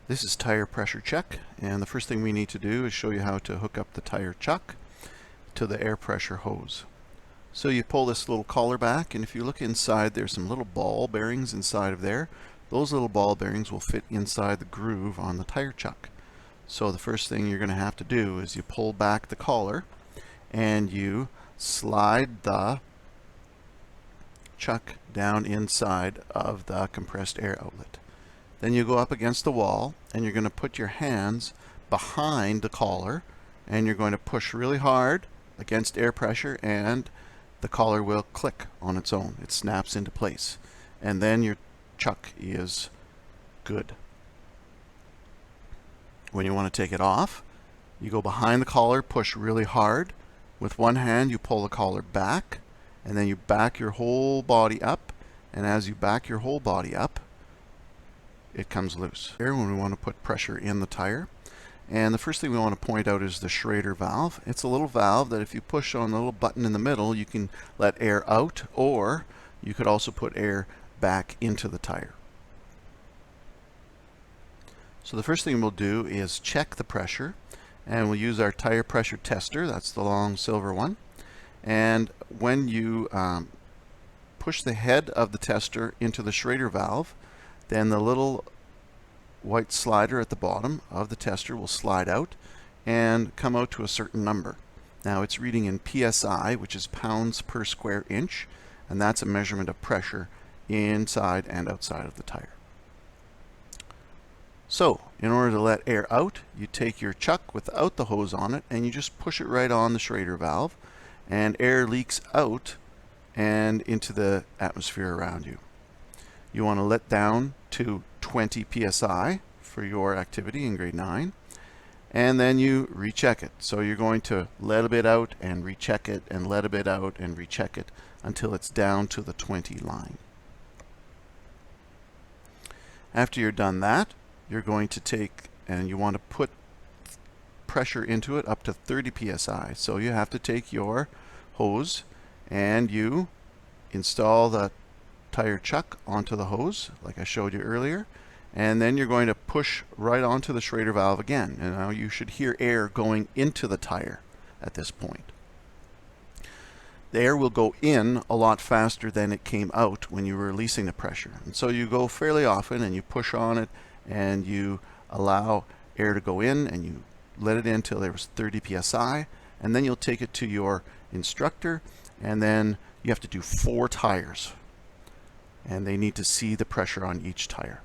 This is tire pressure check, and the first thing we need to do is show you how to hook up the tire chuck to the air pressure hose. So you pull this little collar back, and if you look inside, there's some little ball bearings inside of there. Those little ball bearings will fit inside the groove on the tire chuck. So the first thing you're going to have to do is you pull back the collar and you slide the chuck down inside of the compressed air outlet. Then you go up against the wall and you're going to put your hands behind the collar and you're going to push really hard against air pressure, and the collar will click on its own. It snaps into place, and then your chuck is good. When you want to take it off, you go behind the collar, push really hard. With one hand you pull the collar back, and then you back your whole body up, and as you back your whole body up, it comes loose. Here, when we want to put pressure in the tire, and the first thing we want to point out is the Schrader valve. It's a little valve that if you push on the little button in the middle, you can let air out, or you could also put air back into the tire. So the first thing we'll do is check the pressure, and we'll use our tire pressure tester. That's the long silver one. And when you push the head of the tester into the Schrader valve, then the little white slider at the bottom of the tester will slide out and come out to a certain number. Now it's reading in PSI, which is pounds per square inch, and that's a measurement of pressure inside and outside of the tire. So in order to let air out, you take your chuck without the hose on it and you just push it right on the Schrader valve, and air leaks out and into the atmosphere around you. You want to let down to 20 psi for your activity in grade 9, and then you recheck it. So you're going to let a bit out and recheck it, and let a bit out and recheck it until it's down to the 20 line. After you're done that, you're going to take and you want to put pressure into it up to 30 psi. So you have to take your hose and you install the tire chuck onto the hose like I showed you earlier, and then you're going to push right onto the Schrader valve again, and now you should hear air going into the tire at this point. The air will go in a lot faster than it came out when you were releasing the pressure, and so you go fairly often and you push on it and you allow air to go in and you let it in till there was 30 psi, and then you'll take it to your instructor, and then you have to do 4 tires, and they need to see the pressure on each tire.